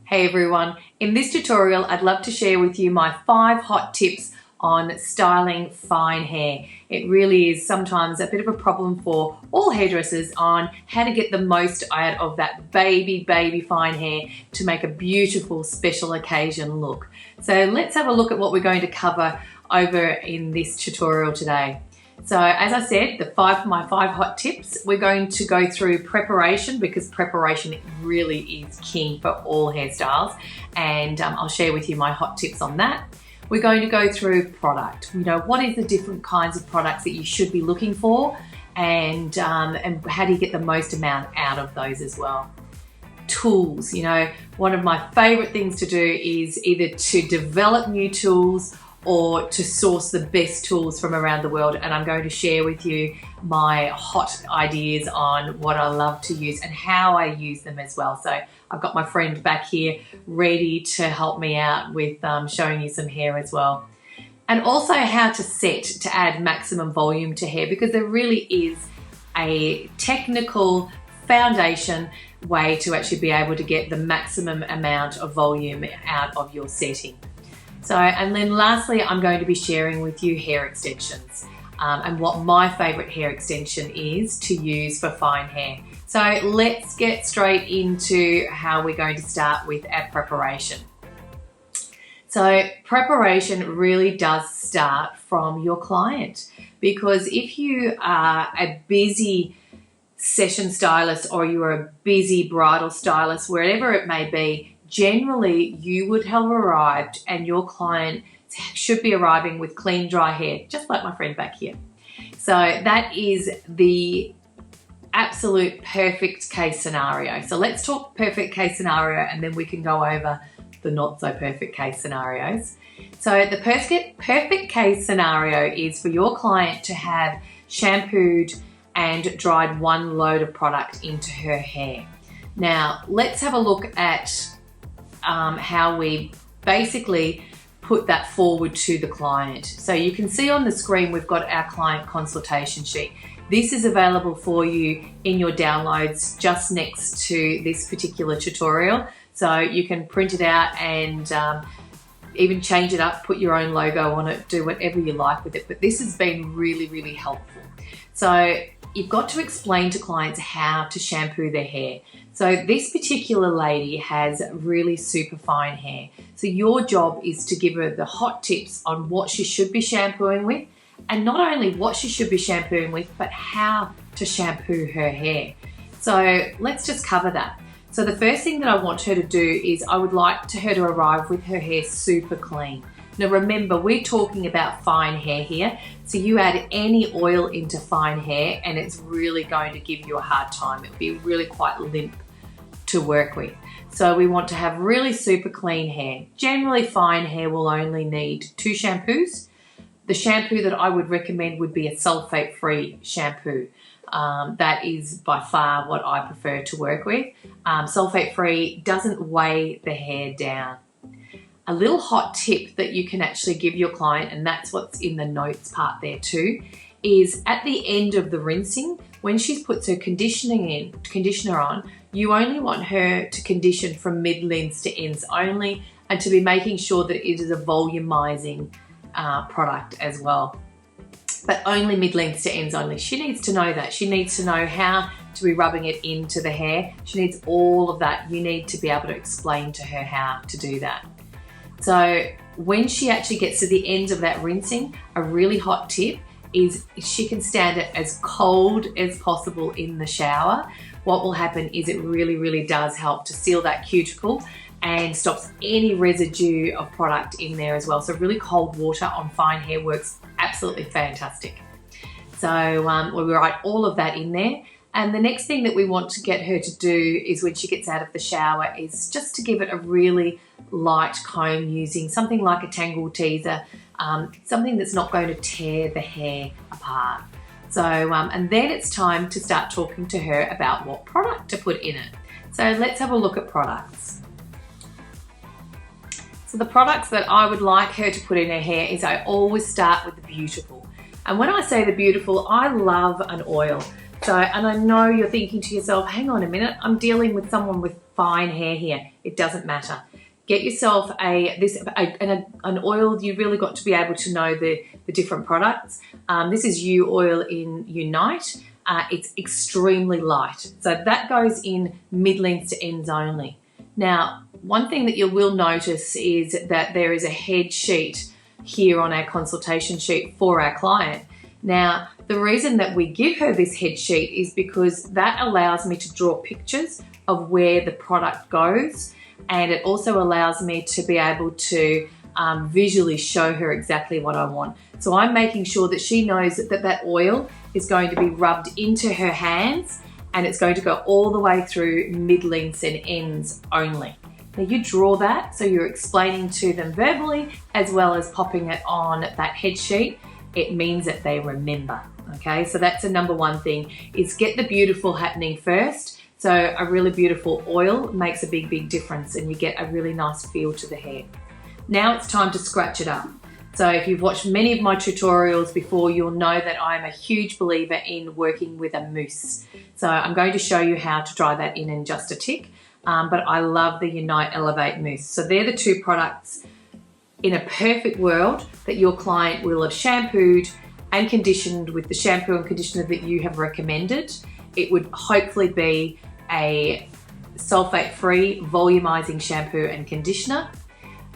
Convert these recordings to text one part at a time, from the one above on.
Hey everyone, in this tutorial I'd love to share with you my 5 hot tips on styling fine hair. It really is sometimes a bit of a problem for all hairdressers on how to get the most out of that baby fine hair to make a beautiful special occasion look. So let's have a look at what we're going to cover over in this tutorial today. So as I said, my five hot tips, we're going to go through preparation because preparation really is key for all hairstyles, and I'll share with you my hot tips on that. We're going to go through product. What is the different kinds of products that you should be looking for, and how do you get the most amount out of those as well. Tools, one of my favorite things to do is either to develop new tools or to source the best tools from around the world, and I'm going to share with you my hot ideas on what I love to use and how I use them as well. So I've got my friend back here ready to help me out with showing you some hair as well. And also how to set to add maximum volume to hair, because there really is a technical foundation way to actually be able to get the maximum amount of volume out of your setting. So, and then lastly, I'm going to be sharing with you hair extensions and what my favorite hair extension is to use for fine hair. So let's get straight into how we're going to start with our preparation. So preparation really does start from your client, because if you are a busy session stylist or you're a busy bridal stylist, wherever it may be, generally you would have arrived and your client should be arriving with clean, dry hair, just like my friend back here. So that is the absolute perfect case scenario. So let's talk perfect case scenario and then we can go over the not so perfect case scenarios. So the perfect case scenario is for your client to have shampooed and dried one load of product into her hair. Now let's have a look at how we basically put that forward to the client. So you can see on the screen we've got our client consultation sheet. This is available for you in your downloads just next to this particular tutorial. So you can print it out and even change it up, put your own logo on it, do whatever you like with it. But this has been really helpful. So you've got to explain to clients how to shampoo their hair. So this particular lady has really super fine hair. So your job is to give her the hot tips on what she should be shampooing with, and not only what she should be shampooing with, but how to shampoo her hair. So let's just cover that. So the first thing that I want her to do is I would like her to arrive with her hair super clean. Now remember, we're talking about fine hair here, so you add any oil into fine hair and it's really going to give you a hard time. It'll be really quite limp to work with. So we want to have really super clean hair. Generally fine hair will only need 2 shampoos. The shampoo that I would recommend would be a sulfate-free shampoo. That is by far what I prefer to work with. Sulfate-free doesn't weigh the hair down. A little hot tip that you can actually give your client, and that's what's in the notes part there too, is at the end of the rinsing, when she puts her conditioner on, you only want her to condition from mid-lengths to ends only, and to be making sure that it is a volumizing product as well. But only mid-lengths to ends only. She needs to know that. She needs to know how to be rubbing it into the hair. She needs all of that. You need to be able to explain to her how to do that. So when she actually gets to the end of that rinsing, a really hot tip is she can stand it as cold as possible in the shower. What will happen is it really does help to seal that cuticle and stops any residue of product in there as well. So really cold water on fine hair works absolutely fantastic. So we'll write all of that in there. And the next thing that we want to get her to do is when she gets out of the shower is just to give it a really light comb using something like a tangle teaser, something that's not going to tear the hair apart. So, and then it's time to start talking to her about what product to put in it. So let's have a look at products. So the products that I would like her to put in her hair is I always start with the beautiful. And when I say the beautiful, I love an oil. So, and I know you're thinking to yourself, hang on a minute, I'm dealing with someone with fine hair here. It doesn't matter. Get yourself an oil. You really got to be able to know the different products. This is U-Oil in Unite. It's extremely light. So that goes in mid-lengths to ends only. Now, one thing that you will notice is that there is a head sheet here on our consultation sheet for our client. Now, the reason that we give her this head sheet is because that allows me to draw pictures of where the product goes, and it also allows me to be able to visually show her exactly what I want. So I'm making sure that she knows that oil is going to be rubbed into her hands, and it's going to go all the way through mid-lengths and ends only. Now you draw that, so you're explaining to them verbally as well as popping it on that head sheet. It means that they remember, okay? So that's the number one thing, is get the beautiful happening first. So a really beautiful oil makes a big, big difference, and you get a really nice feel to the hair. Now it's time to scratch it up. So if you've watched many of my tutorials before, you'll know that I'm a huge believer in working with a mousse. So I'm going to show you how to dry that in just a tick, but I love the Unite Elevate Mousse. So they're the two products in a perfect world that your client will have shampooed and conditioned with the shampoo and conditioner that you have recommended. It would hopefully be a sulfate-free volumizing shampoo and conditioner.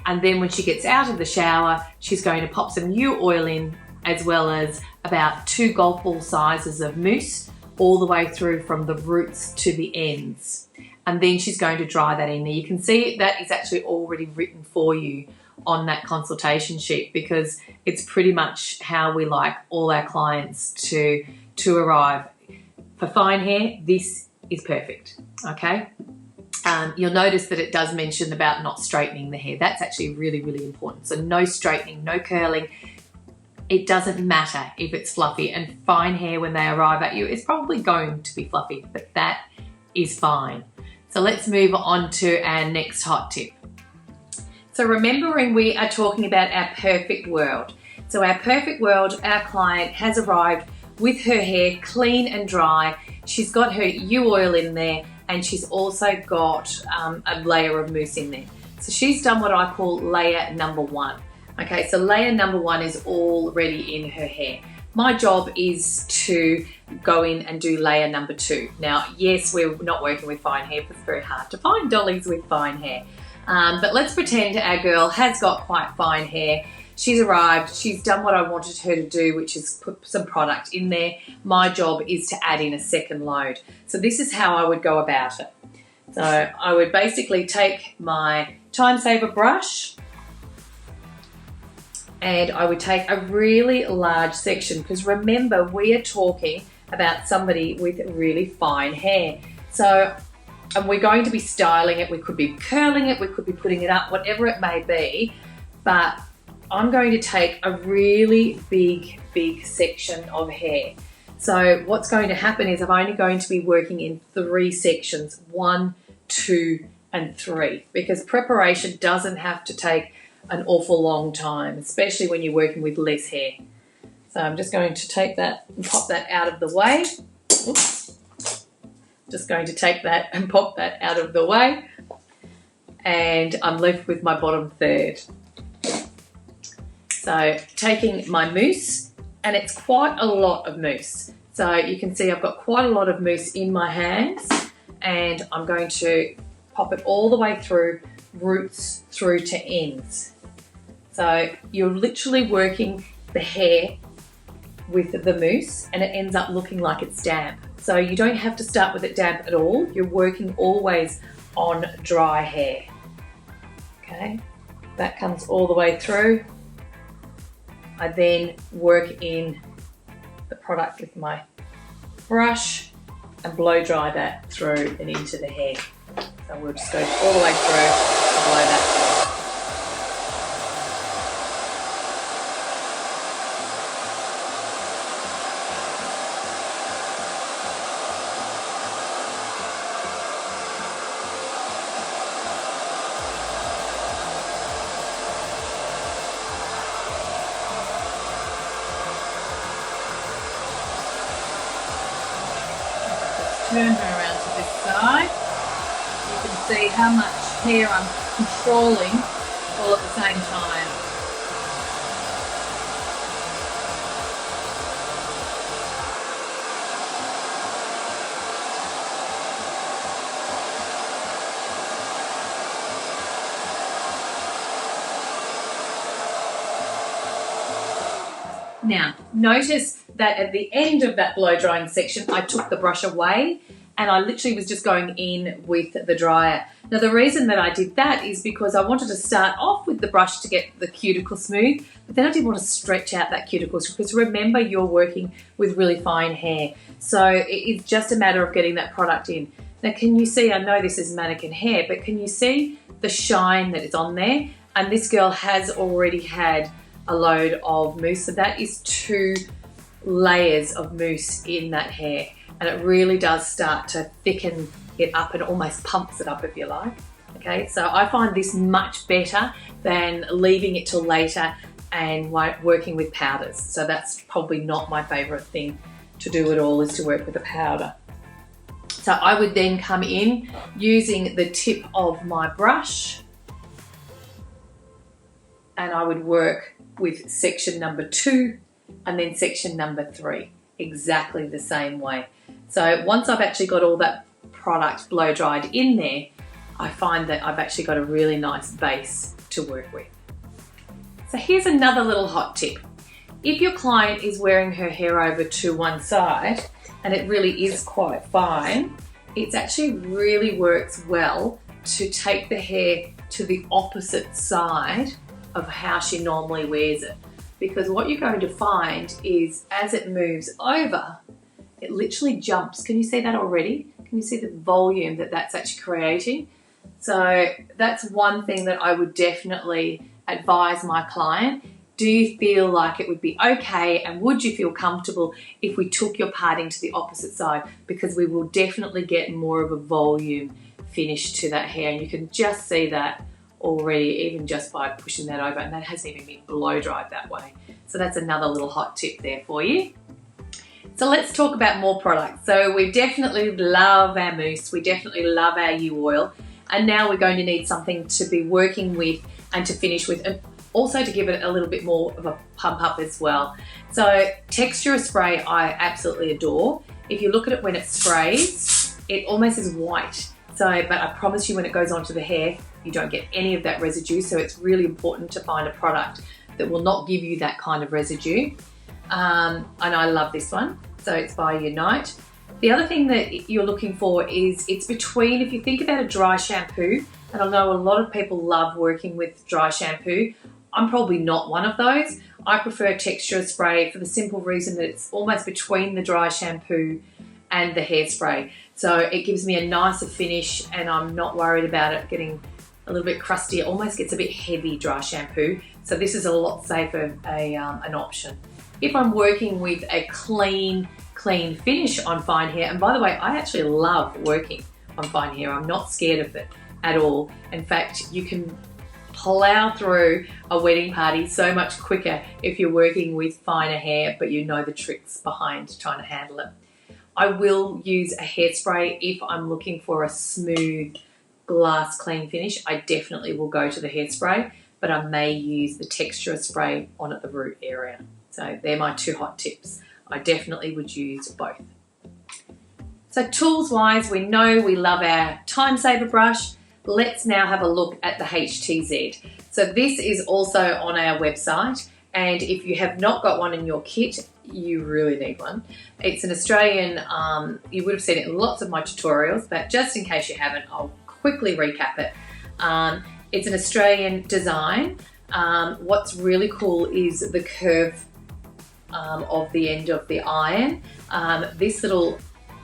And then when she gets out of the shower, she's going to pop some U-Oil in, as well as about 2 golf ball sizes of mousse, all the way through from the roots to the ends. And then she's going to dry that in there. You can see that is actually already written for you on that consultation sheet, because it's pretty much how we like all our clients to arrive. For fine hair, this is perfect, okay? You'll notice that it does mention about not straightening the hair. That's actually really, really important. So no straightening, no curling. It doesn't matter if it's fluffy, and fine hair when they arrive at you is probably going to be fluffy, but that is fine. So let's move on to our next hot tip. So remembering we are talking about our perfect world. So our perfect world, our client has arrived with her hair clean and dry. She's got her U-Oil in there, and she's also got a layer of mousse in there. So she's done what I call layer number 1. Okay, so layer number 1 is already in her hair. My job is to go in and do layer number 2. Now, yes, we're not working with fine hair because it's very hard to find dollies with fine hair. But let's pretend our girl has got quite fine hair. She's arrived, she's done what I wanted her to do, which is put some product in there. My job is to add in a second load. So this is how I would go about it. So I would basically take my time saver brush, and I would take a really large section, because remember, we are talking about somebody with really fine hair. So, and we're going to be styling it. We could be curling it, we could be putting it up, whatever it may be, but I'm going to take a really big, big section of hair. So what's going to happen is I'm only going to be working in 3 sections, 1, 2, and 3, because preparation doesn't have to take an awful long time, especially when you're working with less hair. So I'm just going to take that and pop that out of the way. Oops. Just going to take that and pop that out of the way. And I'm left with my bottom third. So taking my mousse, and it's quite a lot of mousse. So you can see I've got quite a lot of mousse in my hands, and I'm going to pop it all the way through, roots through to ends. So you're literally working the hair with the mousse, and it ends up looking like it's damp. So you don't have to start with it damp at all. You're working always on dry hair. Okay, that comes all the way through. I then work in the product with my brush and blow dry that through and into the hair. So we'll just go all the way through and blow that through. turn her around to this side. You can see how much hair I'm controlling all at the same time. Now, notice that at the end of that blow drying section, I took the brush away and I literally was just going in with the dryer. Now, the reason that I did that is because I wanted to start off with the brush to get the cuticle smooth, but then I didn't want to stretch out that cuticle because remember, you're working with really fine hair. So it's just a matter of getting that product in. Now, can you see, I know this is mannequin hair, but can you see the shine that is on there? And this girl has already had a load of mousse. So that is 2 layers of mousse in that hair. And it really does start to thicken it up and almost pumps it up, if you like. Okay, so I find this much better than leaving it till later and working with powders. So that's probably not my favorite thing to do at all, is to work with a powder. So I would then come in using the tip of my brush and I would work with section number 2 and then section number 3, exactly the same way. So once I've actually got all that product blow dried in there, I find that I've actually got a really nice base to work with. So here's another little hot tip. If your client is wearing her hair over to one side and it really is quite fine, it actually really works well to take the hair to the opposite side of how she normally wears it, because what you're going to find is as it moves over, it literally jumps. Can you see that already? Can you see the volume that that's actually creating? So that's one thing that I would definitely advise my client. Do you feel like it would be okay, and would you feel comfortable if we took your parting to the opposite side? Because we will definitely get more of a volume finish to that hair, and you can just see that already, even just by pushing that over, and that hasn't even been blow dried that way. So that's another little hot tip there for you. So let's talk about more products. So we definitely love our mousse, we definitely love our U-oil, and now we're going to need something to be working with and to finish with, and also to give it a little bit more of a pump up as well. So texture spray I absolutely adore. If you look at it when it sprays, it almost is white. So, but I promise you when it goes onto the hair, you don't get any of that residue. So it's really important to find a product that will not give you that kind of residue. And I love this one. So it's by Unite. The other thing that you're looking for is it's between, if you think about a dry shampoo, and I know a lot of people love working with dry shampoo. I'm probably not one of those. I prefer texture spray for the simple reason that it's almost between the dry shampoo and the hairspray. So it gives me a nicer finish and I'm not worried about it getting a little bit crusty. It almost gets a bit heavy, dry shampoo. So this is a lot safer an option. If I'm working with a clean finish on fine hair, and by the way, I actually love working on fine hair. I'm not scared of it at all. In fact, you can plow through a wedding party so much quicker if you're working with finer hair, but you know the tricks behind trying to handle it. I will use a hairspray if I'm looking for a smooth glass clean finish. I definitely will go to the hairspray, but I may use the texture spray on at the root area. So they're my 2 hot tips. I definitely would use both. So tools wise, we know we love our time saver brush. Let's now have a look at the HTZ. So this is also on our website, and if you have not got one in your kit, you really need one. It's an Australian, you would have seen it in lots of my tutorials, but just in case you haven't, I'll quickly recap it. It's an Australian design. What's really cool is the curve of the end of the iron. This little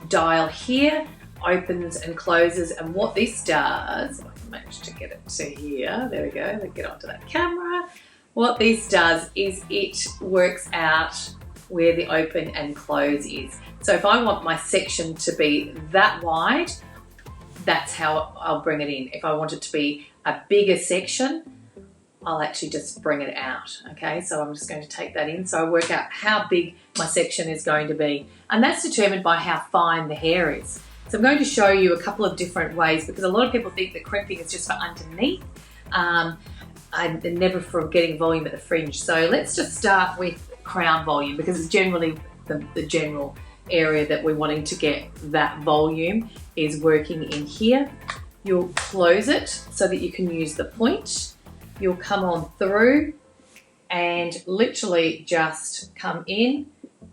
dial here opens and closes, and what this does, I can manage to get it to here, there we go, let's get onto that camera. What this does is it works out where the open and close is. So if I want my section to be that wide, that's how I'll bring it in. If I want it to be a bigger section, I'll actually just bring it out, okay? So I'm just going to take that in. So I work out how big my section is going to be. And that's determined by how fine the hair is. So I'm going to show you a couple of different ways, because a lot of people think that crimping is just for underneath and never for getting volume at the fringe. So let's just start with crown volume, because it's generally the general area that we're wanting to get that volume is working in here. You'll close it so that you can use the point. You'll come on through and literally just come in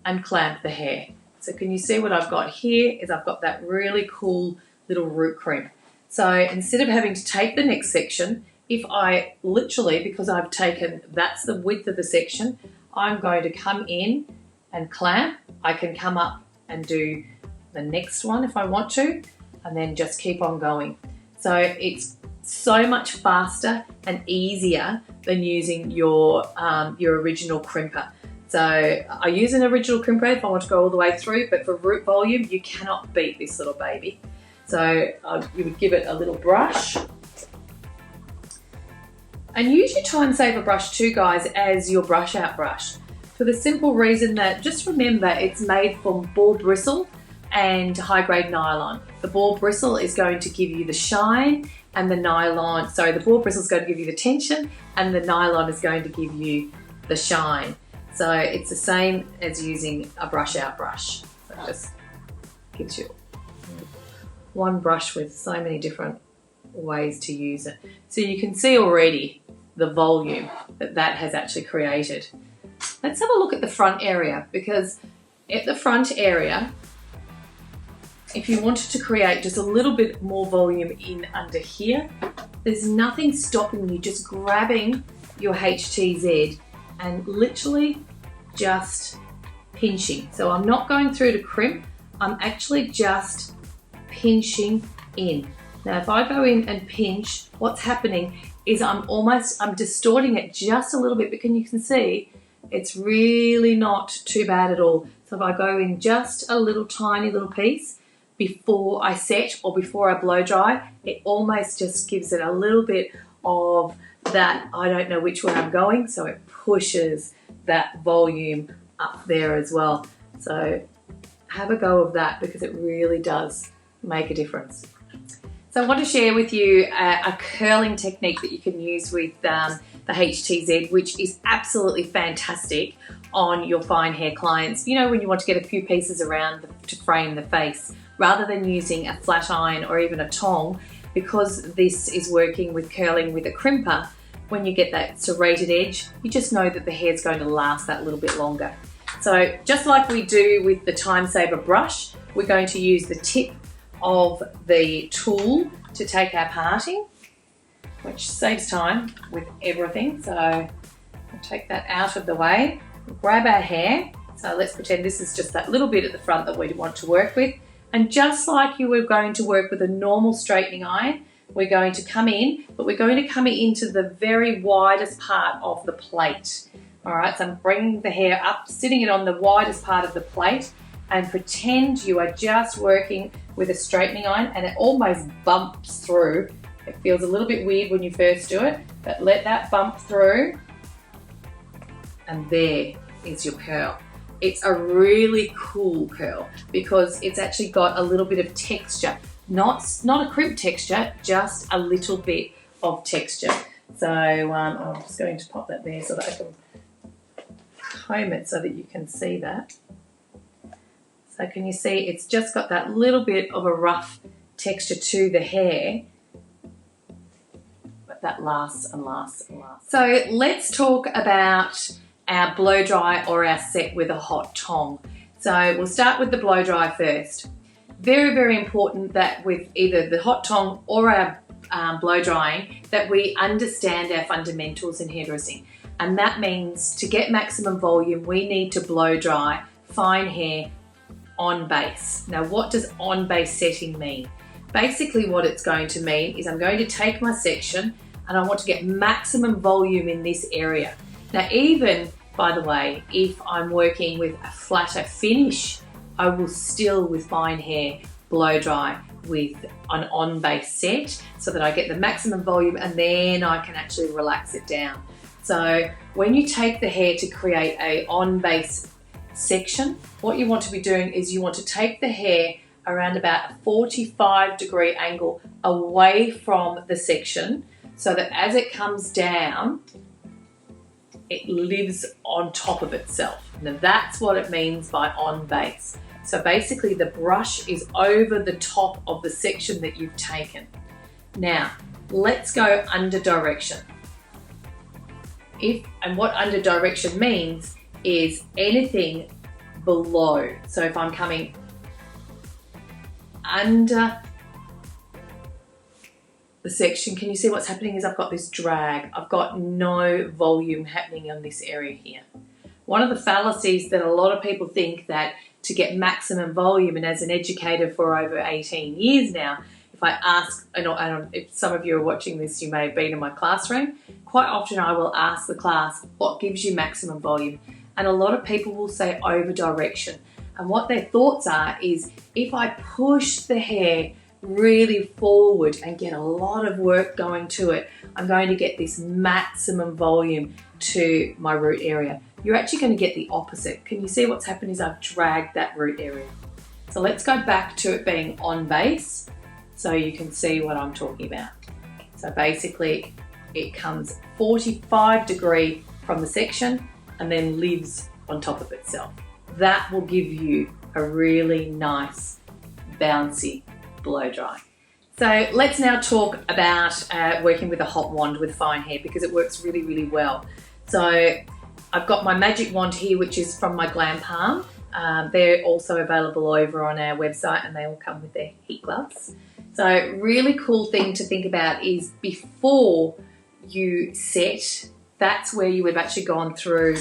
and clamp the hair. So can you see what I've got here is I've got that really cool little root crimp. So instead of having to take the next section, if I literally, because I've taken, that's the width of the section, I'm going to come in and clamp. I can come up and do the next one if I want to, and then just keep on going. So it's so much faster and easier than using your original crimper. So I use an original crimper if I want to go all the way through, but for root volume, you cannot beat this little baby. So you would give it a little brush. And use your time saver brush too, guys, as your brush out brush. For the simple reason that, just remember, it's made from ball bristle and high grade nylon. The ball bristle is going to give you the shine, and the nylon, sorry, the ball bristle is going to give you the tension, and the nylon is going to give you the shine. So it's the same as using a brush out brush. So it just gives you one brush with so many different ways to use it. So you can see already the volume that has actually created. Let's have a look at the front area, because at the front area, if you wanted to create just a little bit more volume in under here, there's nothing stopping you just grabbing your HTZ and literally just pinching. So I'm not going through to crimp, I'm actually just pinching in. Now if I go in and pinch, what's happening is I'm distorting it just a little bit, but you can see it's really not too bad at all. So if I go in just a little tiny little piece before I set or before I blow dry, it almost just gives it a little bit of that I don't know which way I'm going, so it pushes that volume up there as well. So have a go of that, because it really does make a difference. So I want to share with you a curling technique that you can use with the HTZ, which is absolutely fantastic on your fine hair clients. You know, when you want to get a few pieces around to frame the face, rather than using a flat iron or even a tong, because this is working with curling with a crimper, when you get that serrated edge, you just know that the hair's going to last that little bit longer. So just like we do with the time saver brush, we're going to use the tip of the tool to take our parting, which saves time with everything. So we'll take that out of the way, grab our hair. So let's pretend this is just that little bit at the front that we want to work with. And just like you were going to work with a normal straightening iron, we're going to come in, but we're going to come into the very widest part of the plate. All right, so I'm bringing the hair up, sitting it on the widest part of the plate, and pretend you are just working with a straightening iron, and it almost bumps through. It feels a little bit weird when you first do it, but let that bump through, and there is your curl. It's a really cool curl because it's actually got a little bit of texture. Not a crimp texture, just a little bit of texture. So I'm just going to pop that there so that I can comb it so that you can see that. So can you see it's just got that little bit of a rough texture to the hair, but that lasts and lasts and lasts. So let's talk about our blow dry or our set with a hot tong. So we'll start with the blow dry first. Very, very important that with either the hot tong or our blow drying, that we understand our fundamentals in hairdressing. And that means to get maximum volume, we need to blow dry fine hair on base. Now, what does on base setting mean? Basically what it's going to mean is I'm going to take my section and I want to get maximum volume in this area. Now, even, by the way, if I'm working with a flatter finish, I will still, with fine hair, blow dry with an on base set so that I get the maximum volume and then I can actually relax it down. So when you take the hair to create a on base section, what you want to be doing is you want to take the hair around about a 45-degree angle away from the section, so that as it comes down, it lives on top of itself. Now that's what it means by on base. So basically the brush is over the top of the section that you've taken. Now, let's go under direction. And what under direction means is anything below. So if I'm coming under the section, can you see what's happening is I've got this drag. I've got no volume happening on this area here. One of the fallacies that a lot of people think that to get maximum volume, and as an educator for over 18 years now, if I ask, and if some of you are watching this, you may have been in my classroom, quite often I will ask the class, what gives you maximum volume? And a lot of people will say over direction. And what their thoughts are is, if I push the hair really forward and get a lot of work going to it, I'm going to get this maximum volume to my root area. You're actually going to get the opposite. Can you see what's happened is I've dragged that root area. So let's go back to it being on base so you can see what I'm talking about. So basically it comes 45-degree from the section and then lives on top of itself. That will give you a really nice bouncy blow dry. So let's now talk about working with a hot wand with fine hair, because it works really, really well. So I've got my magic wand here, which is from my Glam Palm. They're also available over on our website, and they all come with their heat gloves. So really cool thing to think about is before you set, that's where you would have actually gone through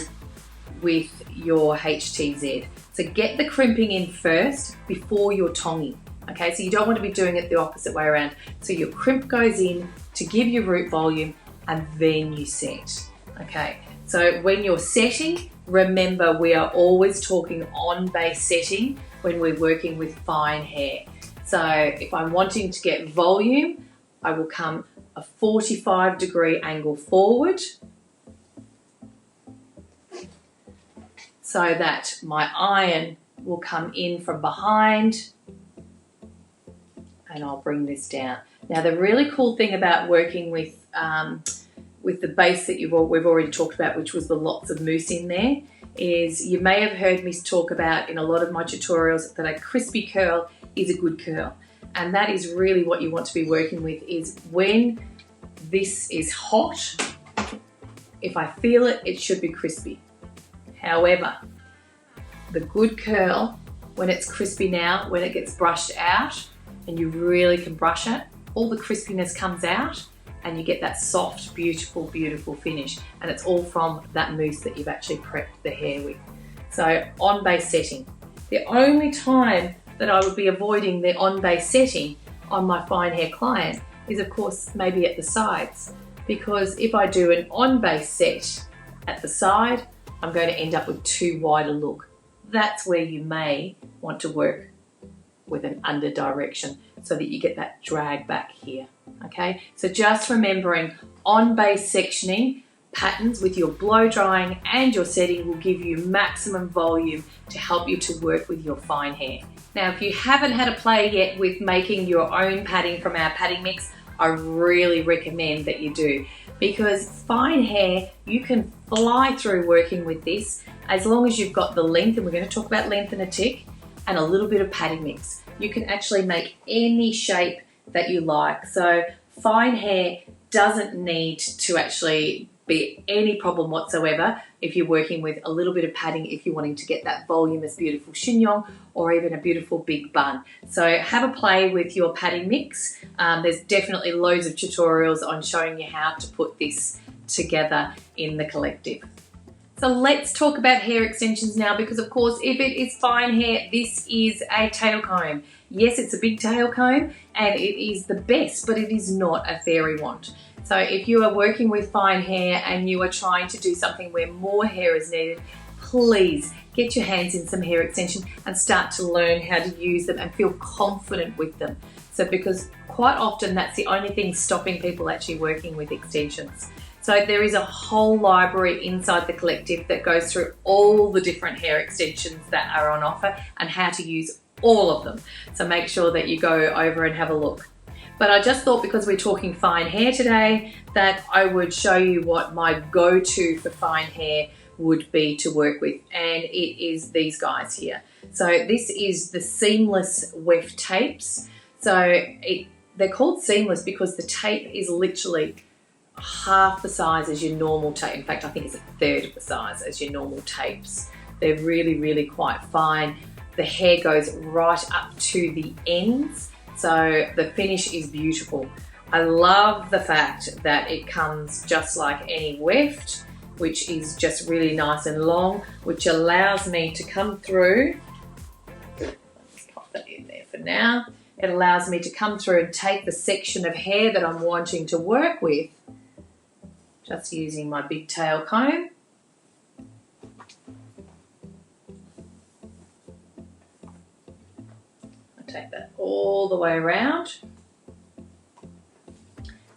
with your HTZ. So get the crimping in first before your tonging. Okay, so you don't want to be doing it the opposite way around. So your crimp goes in to give you root volume and then you set. Okay, so when you're setting, remember we are always talking on base setting when we're working with fine hair. So if I'm wanting to get volume, I will come a 45-degree angle forward so that my iron will come in from behind, and I'll bring this down. Now the really cool thing about working with the base that we've already talked about, which was the lots of mousse in there, is you may have heard me talk about in a lot of my tutorials that a crispy curl is a good curl. And that is really what you want to be working with, is when this is hot, if I feel it, it should be crispy. However, the good curl, when it's crispy now, when it gets brushed out, and you really can brush it, all the crispiness comes out and you get that soft, beautiful, beautiful finish. And it's all from that mousse that you've actually prepped the hair with. So on base setting. The only time that I would be avoiding the on base setting on my fine hair client is of course maybe at the sides. Because if I do an on base set at the side, I'm going to end up with too wide a look. That's where you may want to work with an under direction so that you get that drag back here. Okay, so just remembering on base sectioning patterns with your blow drying and your setting will give you maximum volume to help you to work with your fine hair. Now, if you haven't had a play yet with making your own padding from our padding mix, I really recommend that you do, because fine hair, you can fly through working with this as long as you've got the length, and we're going to talk about length in a tick, and a little bit of padding mix. You can actually make any shape that you like. So fine hair doesn't need to actually be any problem whatsoever if you're working with a little bit of padding, if you're wanting to get that voluminous, beautiful chignon or even a beautiful big bun. So have a play with your padding mix. There's definitely loads of tutorials on showing you how to put this together in the collective. So let's talk about hair extensions now, because of course if it is fine hair, this is a tail comb. Yes, it's a big tail comb and it is the best, but it is not a fairy wand. So if you are working with fine hair and you are trying to do something where more hair is needed, please get your hands in some hair extension and start to learn how to use them and feel confident with them. So because quite often that's the only thing stopping people actually working with extensions. So there is a whole library inside the collective that goes through all the different hair extensions that are on offer and how to use all of them. So make sure that you go over and have a look. But I just thought, because we're talking fine hair today, that I would show you what my go-to for fine hair would be to work with, and it is these guys here. So this is the seamless weft tapes. So they're called seamless because the tape is literally half the size as your normal tape. In fact, I think it's a third of the size as your normal tapes. They're really, really quite fine. The hair goes right up to the ends, so the finish is beautiful. I love the fact that it comes just like any weft, which is just really nice and long, which allows me to come through. Let's pop that in there for now. It allows me to come through and take the section of hair that I'm wanting to work with, just using my big tail comb. I take that all the way around,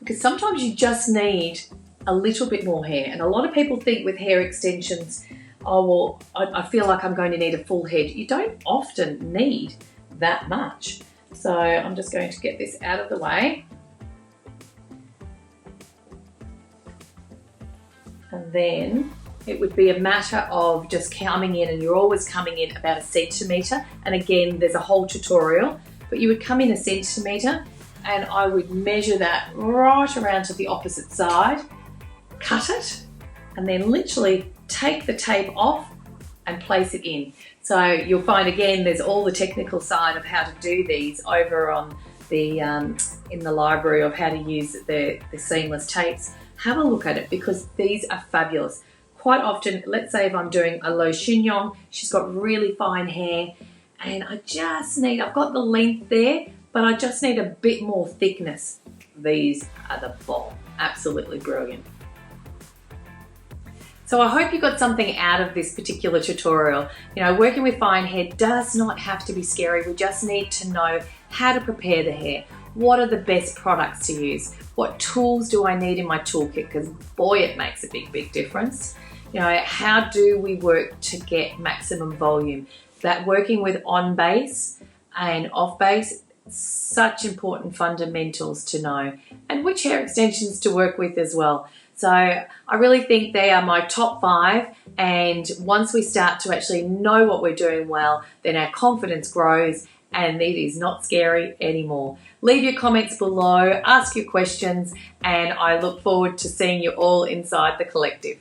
because sometimes you just need a little bit more hair, and a lot of people think with hair extensions, oh well, I feel like I'm going to need a full head. You don't often need that much. So I'm just going to get this out of the way, and then it would be a matter of just coming in, and you're always coming in about 1 centimetre, and again there's a whole tutorial, but you would come in 1 centimetre, and I would measure that right around to the opposite side, cut it, and then literally take the tape off and place it in. So you'll find, again, there's all the technical side of how to do these over on the in the library of how to use the seamless tapes. Have a look at it, because these are fabulous. Quite often, let's say if I'm doing a low chignon, she's got really fine hair, and I've got the length there, but I just need a bit more thickness. These are the bomb. Absolutely brilliant. So I hope you got something out of this particular tutorial. You know, working with fine hair does not have to be scary. We just need to know how to prepare the hair. What are the best products to use? What tools do I need in my toolkit? Because boy, it makes a big, big difference. You know, how do we work to get maximum volume? That working with on base and off base, such important fundamentals to know, and which hair extensions to work with as well. So I really think they are my top 5, and once we start to actually know what we're doing well, then our confidence grows and it is not scary anymore. Leave your comments below, ask your questions, and I look forward to seeing you all inside the collective.